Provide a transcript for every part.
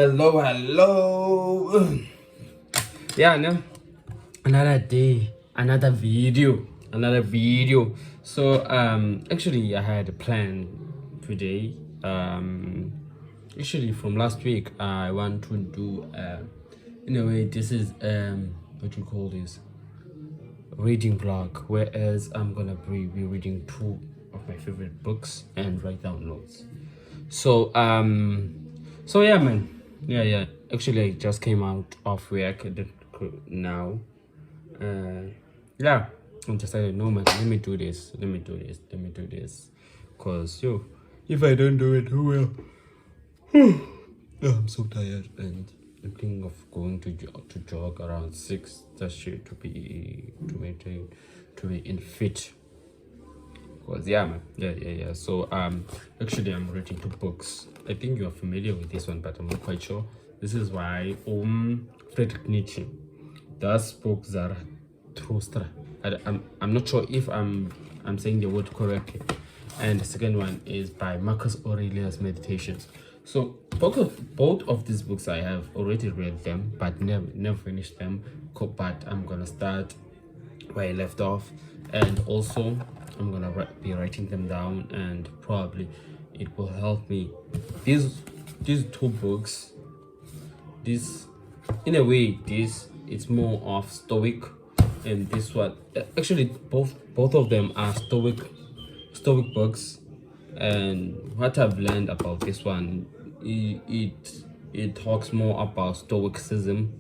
Hello. Yeah, no. Another day, another video. So, actually, I had a plan today. Actually, from last week, I want to do, in a way, this is, what you call this? Reading vlog, whereas I'm gonna be reading two of my favorite books and write down notes. So yeah, man. Yeah. Actually, I just came out of work now. Yeah, I decided, no man, let me do this. Cause if I don't do it, who will? I'm so tired, and I'm thinking of going to jog around 6. That's shit to be in fit. Cause yeah, man. Yeah. So actually, I'm reading 2 books. I think you are familiar with this one, but I'm not quite sure. This is why Friedrich Nietzsche, Thus Spoke Zarathustra. I'm not sure if I'm saying the word correctly. And the second one is by Marcus Aurelius Meditations. So both of these books I have already read them, but never finished them. But I'm gonna start where I left off, and also I'm gonna be writing them down, and probably it will help me. These 2 books, this in a way, this it's more of Stoic, and this one actually both of them are Stoic books. And what I've learned about this one, it talks more about Stoicism.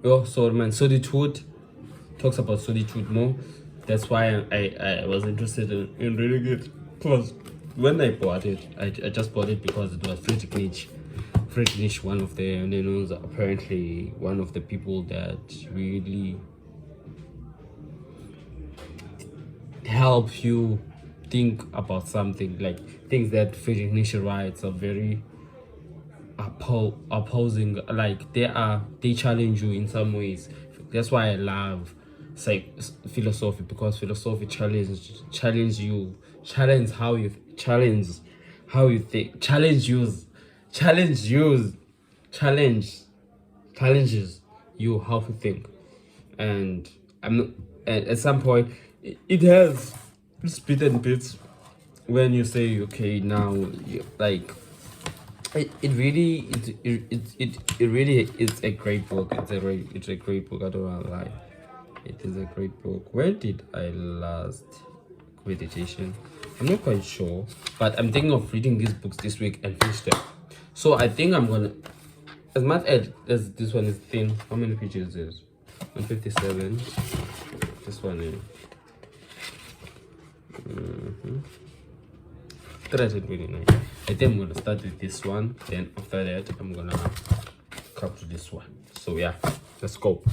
Oh, sorry, man. Solitude talks about solitude more. That's why I was interested in reading it. Because when I bought it, I just bought it because it was Friedrich Nietzsche. Friedrich Nietzsche, one of the apparently one of the people that really help you think about something. Like, things that Friedrich Nietzsche writes are very opposing. Like, they challenge you in some ways. That's why I love philosophy, because philosophy challenges how you think, challenges you how to think. And at some point it has spit and bits when you say, okay, now like it really it's a great book. It's a great book. I don't want to lie. It is a great book. Where did I last meditation? I'm not quite sure, but I'm thinking of reading these books this week and finish them. So I think I'm gonna, as much as this one is thin. How many pages is it? 157. This one is 329. I think I'm gonna start with this one, then after that I'm gonna come to this one. So yeah, let's go.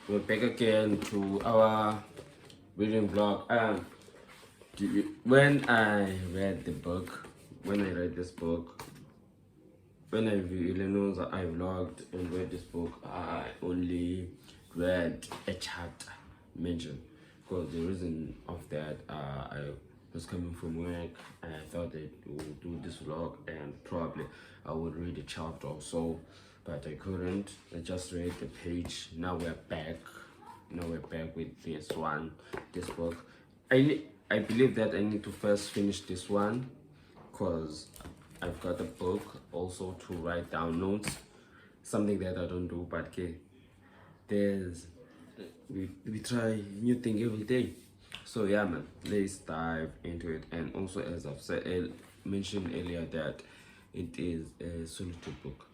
We're back again to our reading vlog. When I read this book, when I really know that I vlogged and read this book, I only read a chapter mentioned. Because the reason of that, I was coming from work and I thought I would do this vlog and probably I would read a chapter or so, but I couldn't. I just read the page. Now we're back with this book. I believe that I need to first finish this one, because I've got a book also to write down notes, something that I don't do, but okay, we try new thing every day. So yeah, man, let's dive into it. And also, as I've mentioned earlier, that it is a solitude book.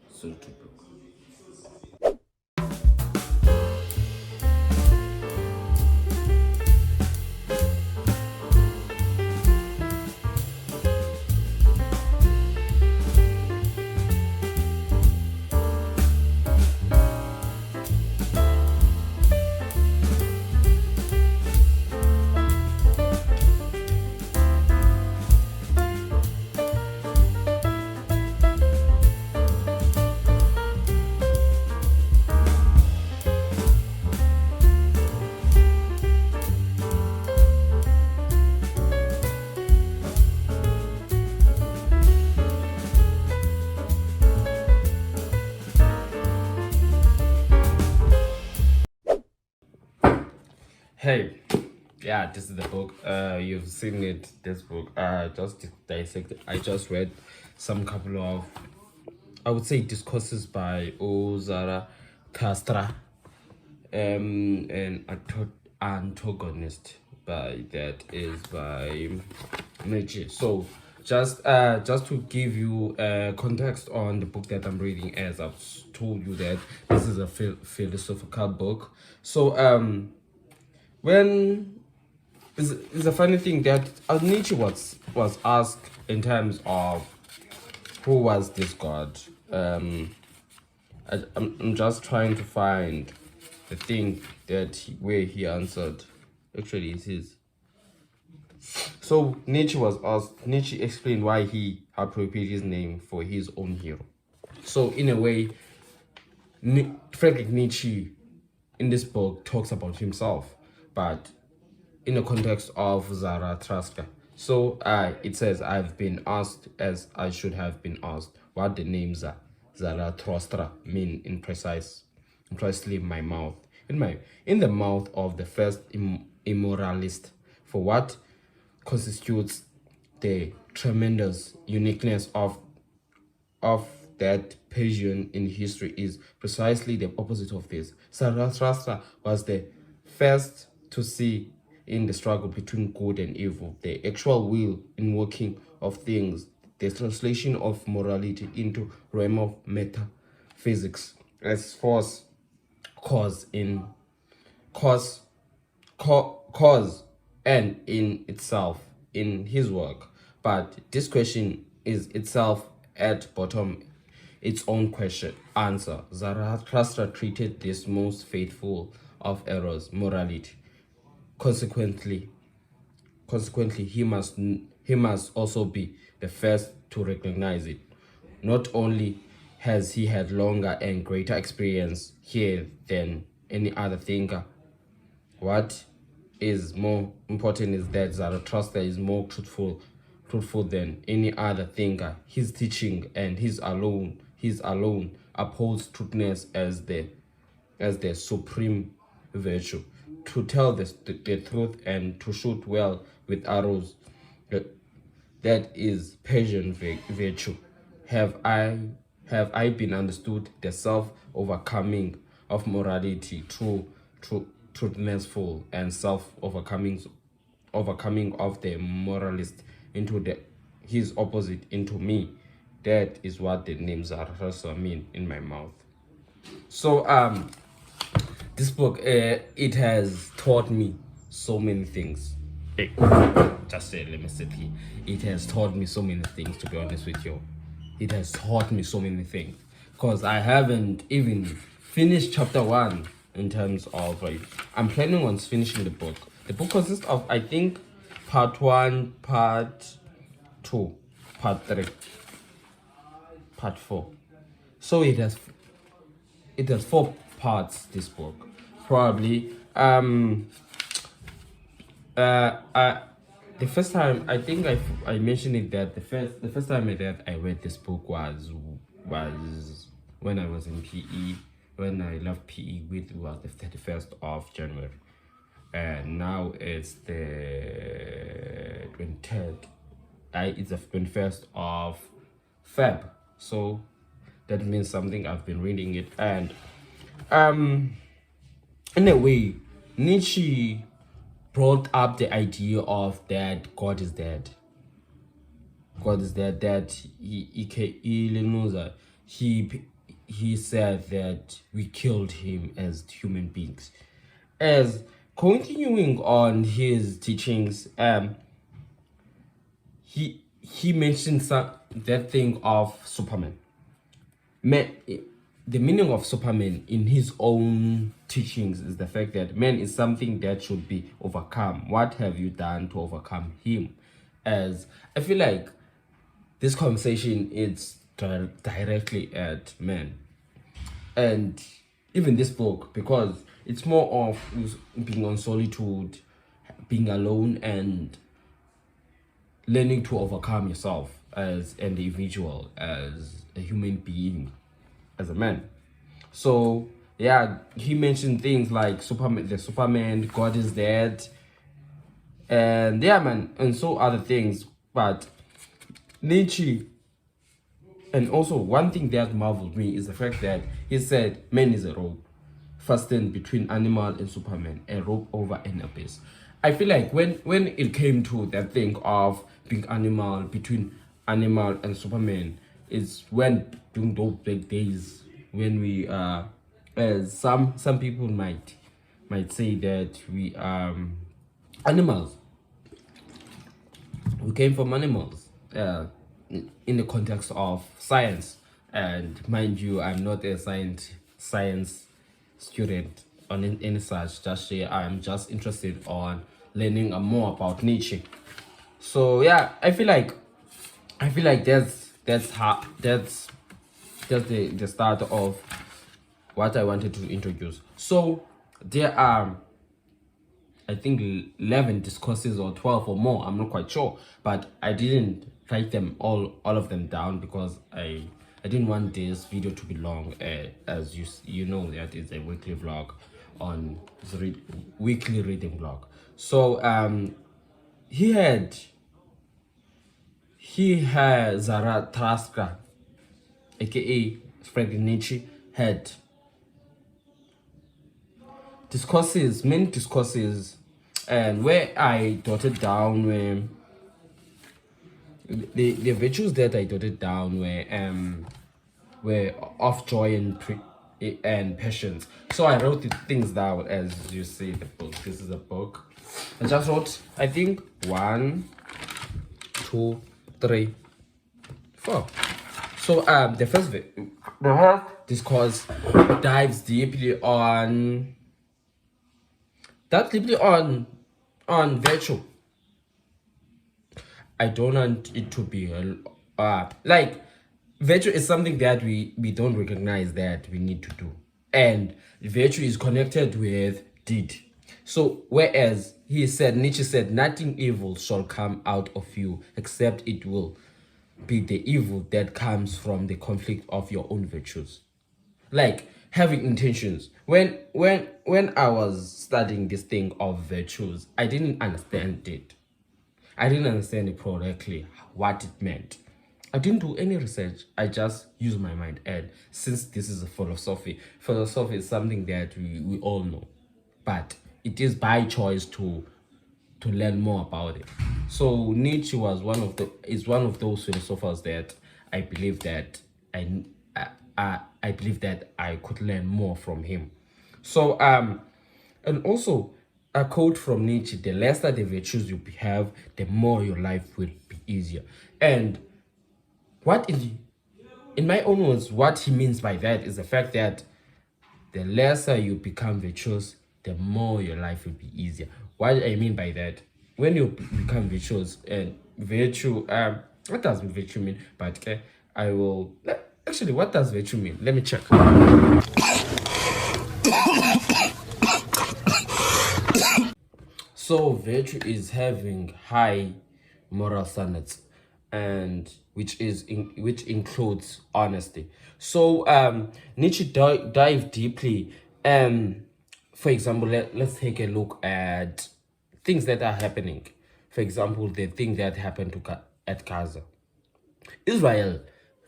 Hey, yeah, this is the book. You've seen it. This book. Just dissected. I just read some couple of, I would say, discourses by Zarathustra, and antagonist by that is by Nietzsche. So just to give you context on the book that I'm reading, as I've told you that this is a philosophical book. So when it's a funny thing that Nietzsche was asked in terms of who was this God. I'm just trying to find the thing that where he answered. Actually, it is. So Nietzsche was asked. Nietzsche explained why he appropriated his name for his own hero. So in a way, Friedrich Nietzsche in this book talks about himself, but in the context of Zarathustra. So it says, I've been asked, as I should have been asked, what the names Zarathustra mean in precisely my mouth, in the mouth of the first immoralist, for what constitutes the tremendous uniqueness of that Persian in history is precisely the opposite of this. Zarathustra was the first to see in the struggle between good and evil, the actual will in working of things, the translation of morality into realm of metaphysics as force, cause in cause, cause and in itself in his work. But this question is itself at bottom its own question answer. Zarathustra treated this most faithful of errors, morality. Consequently, he must also be the first to recognize it. Not only has he had longer and greater experience here than any other thinker, what is more important is that Zarathustra is more truthful than any other thinker. His teaching and his alone upholds truthness as the supreme virtue. To tell the truth and to shoot well with arrows, that is Persian virtue. Have I been understood the self overcoming of morality, truthnessful and self overcoming of the moralist into his opposite into me. That is what the name Zarathustra mean in my mouth. So this book it has taught me so many things. Hey, just say, let me sit here. It has taught me so many things, to be honest with you. It has taught me so many things because I haven't even finished chapter 1 in terms of I'm planning on finishing the book. The book consists of, I think, part 1, part 2, part 3, part 4. So it has 4 parts, this book. Probably the first time, I think I mentioned it, that the first time that I read this book was when I was in PE. When I left PE, it was the 31st of January, and now it's the 23rd. It's the 21st of Feb. So that means something. I've been reading it, and in a way, Nietzsche brought up the idea of that God is dead. God is dead. That he said that we killed him as human beings. As continuing on his teachings, he mentioned that thing of Superman. The meaning of Superman in his own teachings is the fact that man is something that should be overcome. What have you done to overcome him? As I feel like this conversation is directly at man, and even this book, because it's more of being on solitude, being alone, and learning to overcome yourself as an individual, as a human being, as a man. So yeah, he mentioned things like Superman, the Superman, God is dead, and yeah, man, and so other things. But Nietzsche, and also one thing that marveled me is the fact that he said man is a rope fastened between animal and Superman, a rope over an abyss. I feel like when it came to that thing of being animal between animal and Superman, is when during those big days when we as some people might say that we animals, we came from animals, in the context of science. And mind you, I'm not a science student on any such. Just say I'm just interested on learning more about Nietzsche. So yeah, I feel like that's the start of what I wanted to introduce. So there are, I think, 11 discourses or 12 or more. I'm not quite sure, but I didn't write them all of them down because I didn't want this video to be long. As you know that it's a weekly vlog on weekly reading vlog. So he had Zarathustra, aka Friedrich Nietzsche, had many discourses, and where I dotted down were the virtues that I dotted down were of joy and patience. So I wrote the things down as you see the book. This is a book. I just wrote, I think, 1, 2, 3, 4. So the first discourse dives deeply on virtue. I don't want it to be like virtue is something that we don't recognize that we need to do, and virtue is connected with deed. So whereas Nietzsche said, nothing evil shall come out of you except it will be the evil that comes from the conflict of your own virtues. Like having intentions. When I was studying this thing of virtues, I didn't understand it. I didn't understand it correctly, what it meant. I didn't do any research. I just used my mind. And since this is a philosophy is something that we all know. But it is by choice to learn more about it. So Nietzsche is one of those philosophers that I believe that I believe that I could learn more from him. So and also a quote from Nietzsche: the lesser the virtues you have, the more your life will be easier. And what in my own words, what he means by that is the fact that the lesser you become virtuous, the more your life will be easier. What I mean by that, when you become virtuous, and virtue, what does virtue mean? But I will actually, what does virtue mean? Let me check. So virtue is having high moral standards, and which includes honesty. So Nietzsche dive deeply. For example, let's take a look at things that are happening. For example, the thing that happened at Gaza. Israel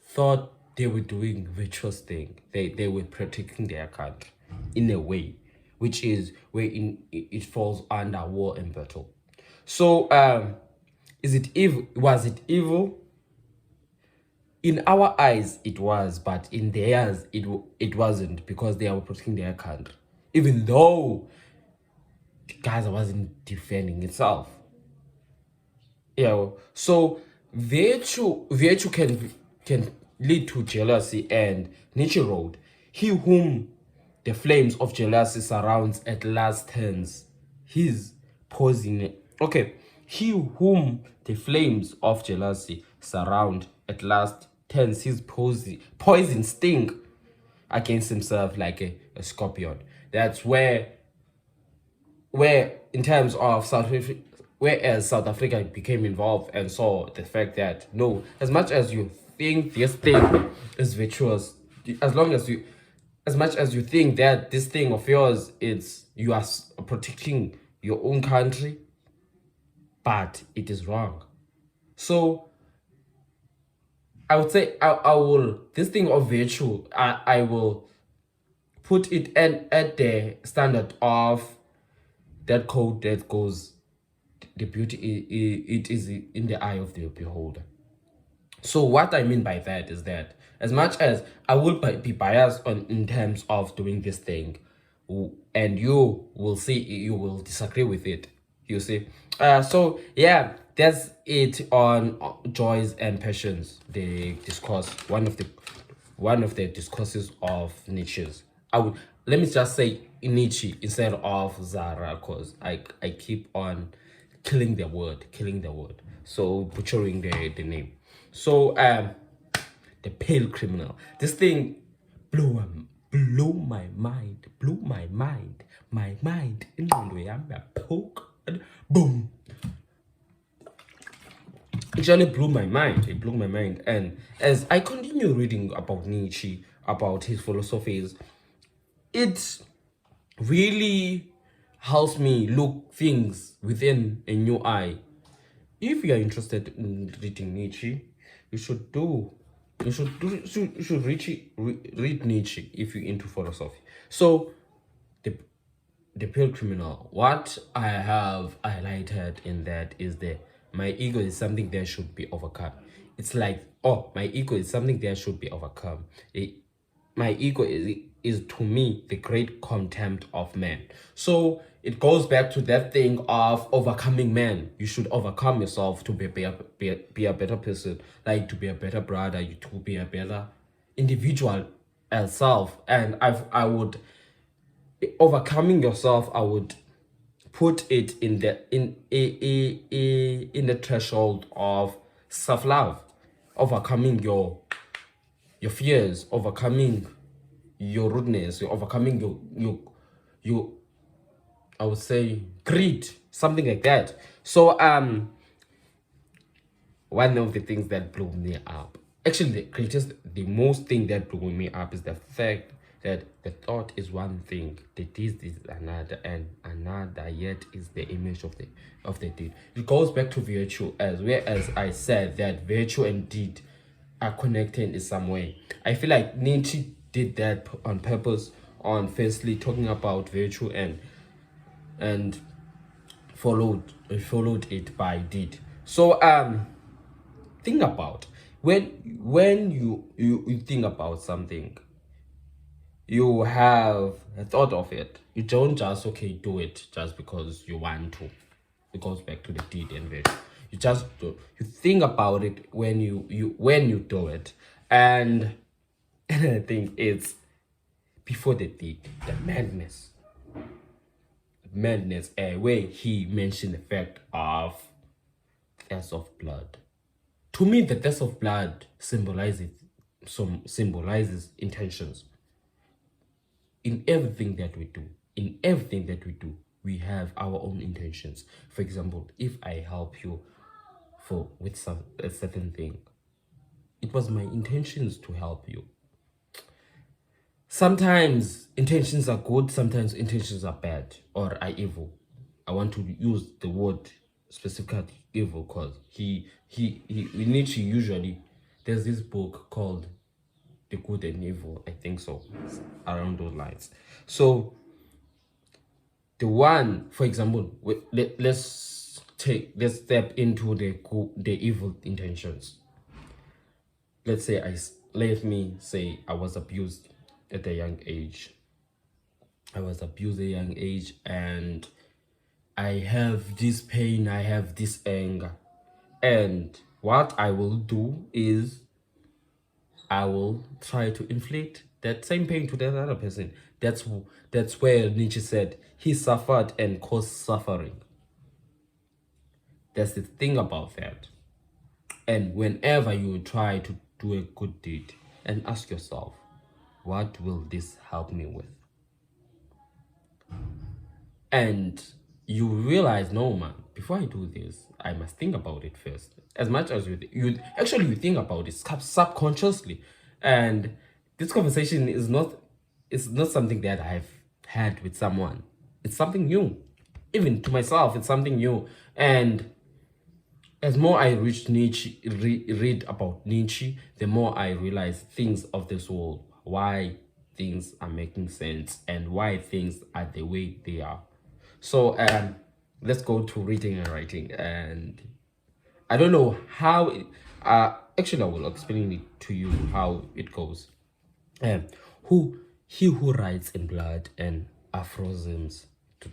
thought they were doing virtuous thing. They were protecting their country in a way, which is where it falls under war and battle. So is it evil? Was it evil? In our eyes, it was, but in theirs, it wasn't, because they were protecting their country, even though Gaza wasn't defending itself. Yeah. So virtue can lead to jealousy, and Nietzsche wrote, "He whom the flames of jealousy surrounds at last turns his poison." Okay, he whom the flames of jealousy surround at last turns his poison sting against himself like a scorpion. That's where in terms of whereas South Africa became involved and saw the fact that no, as much as you think this thing is virtuous, as long as as much as you think that this thing of yours, it's you are protecting your own country, but it is wrong. So I would say I will, this thing of virtue, I will put it at the standard of that code that goes, the beauty, it is in the eye of the beholder. So what I mean by that is that as much as I will be biased in terms of doing this thing, and you will see, you will disagree with it, you see. So yeah, that's it on joys and passions, the discourse, one of the discourses of Nietzsche's. I would, let me just say Nietzsche instead of Zara, because I keep on killing the word, so butchering the name. So the pale criminal, this thing blew my mind, my mind, ingqondo yami yaphoka, boom. It really blew my mind. It blew my mind. And as I continue reading about Nietzsche, about his philosophies, it really helps me look things within a new eye. If you are interested in reading Nietzsche, you should read Nietzsche if you're into philosophy. So the pale criminal, what I have highlighted in that is that my ego is something that should be overcome. It's like, oh, my ego is something that should be overcome. My ego is to me the great contempt of man. So it goes back to that thing of overcoming man. You should overcome yourself to be a better person, like to be a better brother, to be a better individual as self. And I would, overcoming yourself, I would put it in the threshold of self-love, overcoming your fears, overcoming your rudeness, you're overcoming your I would say greed, something like that. So one of the things that blew me up, actually the most thing that blew me up is the fact that the thought is one thing, the deed is another, and another yet is the image of the deed. It goes back to virtue, as well as I said that virtue and deed are connected in some way. I feel like Nietzsche did that on purpose, on firstly talking about virtue and followed it by deed. So think about when you think about something, you have a thought of it. You don't just do it just because you want to. It goes back to the deed and virtue. You just do, you think about it when you do it, and I think it's before the deed, the madness, where he mentioned the fact of thirst of blood. To me, the thirst of blood symbolizes intentions. In everything that we do, we have our own intentions. For example, if I help you with a certain thing, it was my intentions to help you. Sometimes intentions are good, sometimes intentions are bad or are evil. I want to use the word specifically evil because Nietzsche usually, there's this book called The Good and Evil, I think so, around those lines. So the one, for example, let's step into the evil intentions. Let me say I was abused at a young age. And I have this pain, I have this anger. And what I will do is I will try to inflict that same pain to that other person. That's where Nietzsche said he suffered and caused suffering. That's the thing about that. And whenever you try to do a good deed, and ask yourself, what will this help me with? And you realize, no man, before I do this, I must think about it first. As much as you think about it subconsciously. And this conversation is not it's not something that I've had with someone. It's something new. Even to myself, it's something new. And as more I read about Nietzsche, the more I realize things of this world, why things are making sense and why things are the way they are. So let's go to reading and writing. And I don't know how it, actually I will explain it to you how it goes. Who he who writes in blood and aphorisms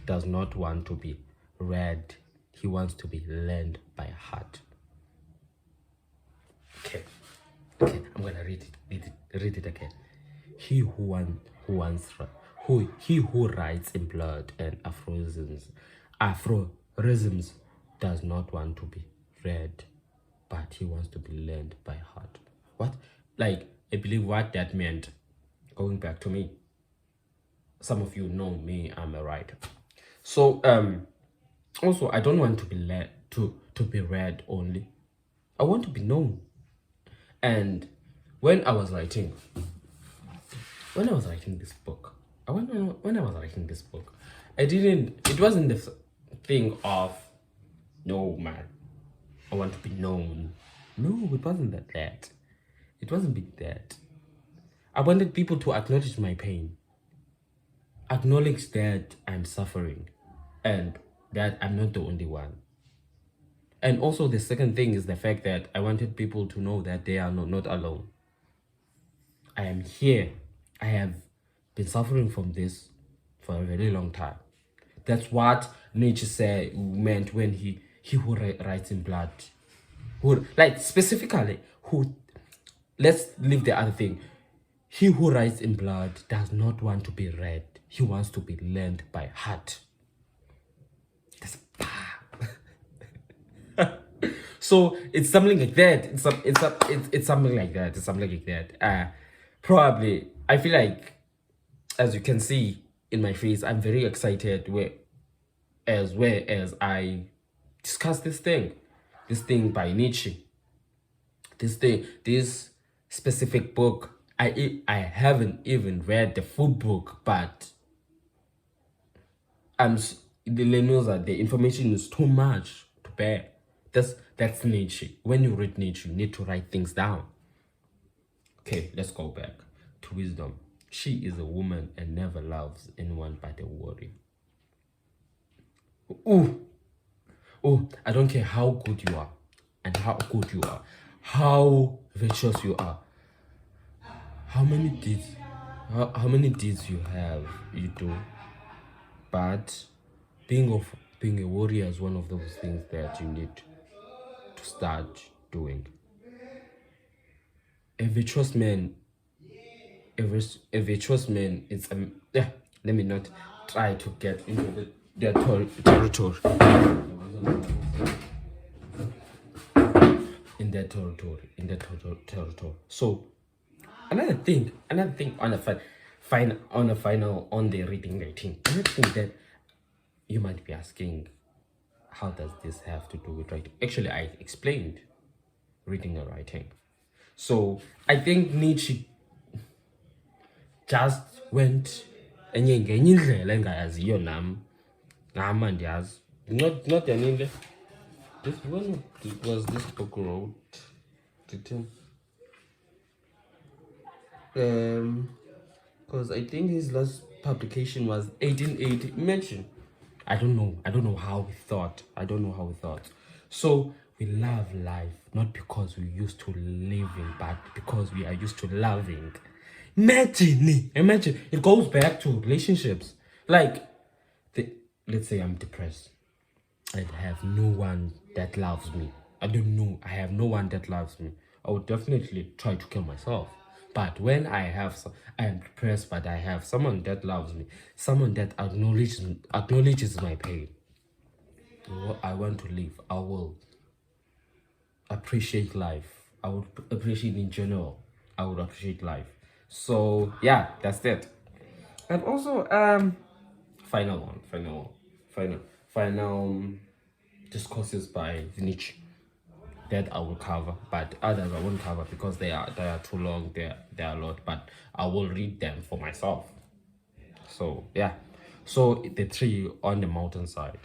does not want to be read, he wants to be learned by heart. Okay, I'm gonna read it again. He who wants who he who writes in blood and aphorisms does not want to be read, but he wants to be learned by heart. What? Like, I believe what that meant, going back to me, some of you know me, I'm a writer. So also I don't want to be led to be read only. I want to be known. And when I was writing this book, it wasn't the thing of, no man, I want to be known. No, it wasn't that. It wasn't that. I wanted people to acknowledge my pain, acknowledge that I'm suffering, and that I'm not the only one. And also the second thing is the fact that I wanted people to know that they are not alone. I am here. I have been suffering from this for a very long time. That's what Nietzsche meant when he who writes in blood. Who, like, specifically, who, let's leave the other thing. He who writes in blood does not want to be read. He wants to be learned by heart. That's so it's something like that. It's something like that. It's something like that. Probably, I feel like, as you can see in my face, I'm very excited as I discuss this thing by Nietzsche. This specific book. I haven't even read the full book, but the information is too much to bear. That's Nietzsche. When you read Nietzsche, you need to write things down. Okay, let's go back to wisdom. She is a woman and never loves anyone but a warrior. Oh, I don't care how good you are and how good you are, how virtuous you are, how many deeds you do, but being a warrior is one of those things that you need to start doing. A virtuous man is let me not try to get into the territory in that territory. So another thing on the reading rating, another thing that you might be asking, how does this have to do with writing? Actually, I explained reading and writing. So I think Nietzsche just went enye indlela engayaziyo nam andiyazi. Not yanile. This one was this book wrote because I think his last publication was 1880. Imagine. I don't know how he thought. So we love life not because we used to living, but because we are used to loving. Imagine it goes back to relationships. Like, let's say I'm depressed. I have no one that loves me. I have no one that loves me. I would definitely try to kill myself. But when I am depressed, but I have someone that loves me, someone that acknowledges my pain, I want to live. I will appreciate life. I would appreciate in general. I would appreciate life. So yeah, that's it. And also final discourses by Nietzsche that I will cover, but others I won't cover because they are too long. They are a lot, but I will read them for myself. So yeah, so the tree on the mountainside.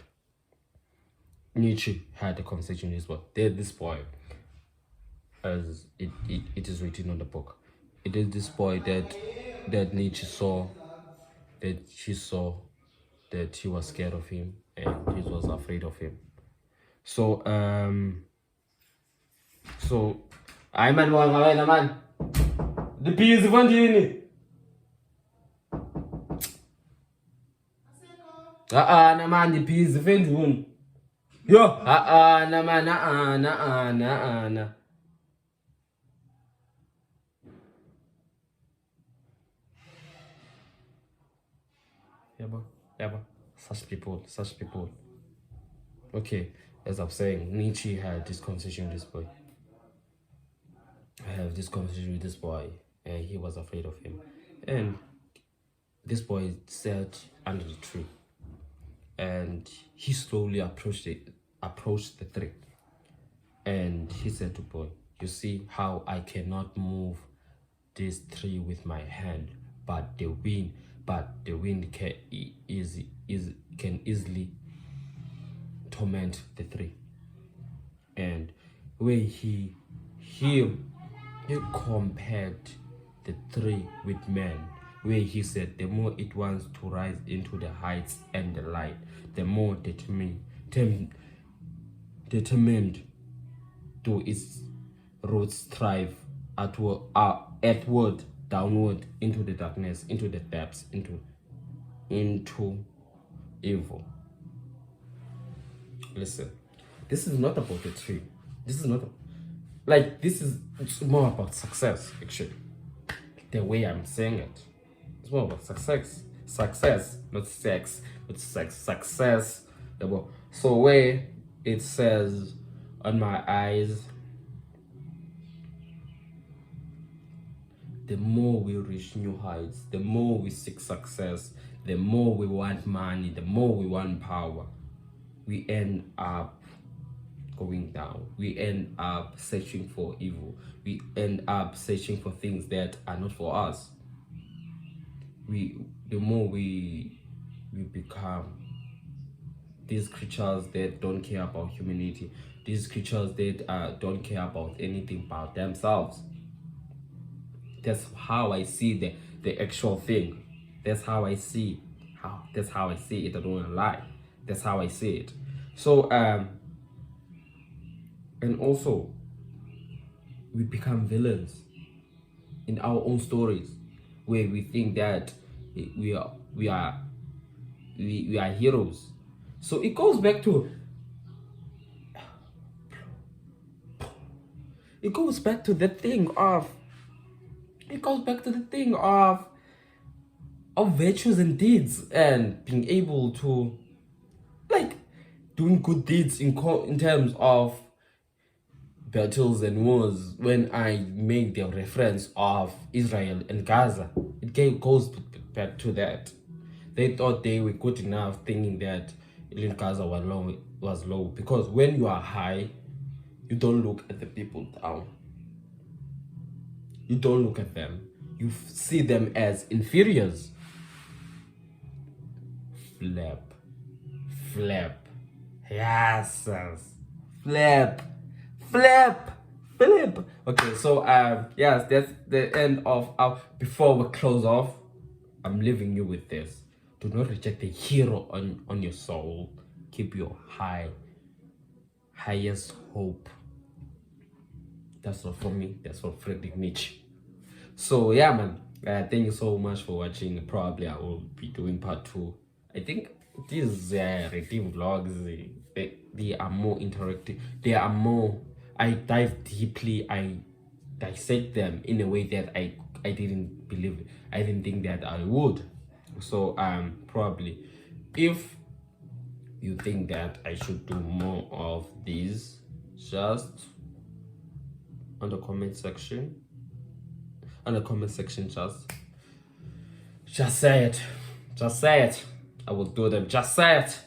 Nietzsche had a conversation with this boy, as it is written on the book. It is this boy that Nietzsche saw, that she saw, that he was scared of him and he was afraid of him. So I man wanga man. The peas vandini. Na man the peas vendun. Yo, na man na. Yeah, such people. Okay, as I'm saying, Nietzsche had this conversation with this boy. I have this conversation with this boy, and he was afraid of him. And this boy sat under the tree, and he slowly approached the tree. And he said to the boy, "You see how I cannot move this tree with my hand, but the wind can easily torment the tree." And where he compared the tree with man, where he said the more it wants to rise into the heights and the light, the more determined to its roots strive outward, downward, into the darkness, into the depths, into evil. Listen, this is not about the tree. This is not it's more about success, actually. The way I'm saying it, it's more about success, not sex, but success. So where it says on my eyes, the more we reach new heights, the more we seek success, the more we want money, the more we want power, we end up going down. We end up searching for evil. We end up searching for things that are not for us. The more we become these creatures that don't care about humanity, these creatures that don't care about anything about themselves. That's how I see the actual thing. That's how I see it. I don't want to lie. That's how I see it. So and also, we become villains in our own stories, where we think that we are heroes. So it goes back to the thing of virtues and deeds, and being able to doing good deeds in terms of battles and wars. When I make the reference of Israel and Gaza, it goes back to that. They thought they were good enough, thinking that in Gaza was low, because when you are high, you don't look at the people down. You don't look at them. You see them as inferiors. Flip. Yes. Flip. Okay, so yes, that's the end of our. Before we close off, I'm leaving you with this: do not reject the hero on your soul. Keep your highest hope. That's not for me. That's for Friedrich Nietzsche. So yeah, man. Thank you so much for watching. Probably I will be doing part 2. I think these reading vlogs, they are more interactive. They are more. I dive deeply. I dissect them in a way that I didn't believe. I didn't think that I would. So probably, if you think that I should do more of these, just on the comment section. Just say it. I will do them. Just say it.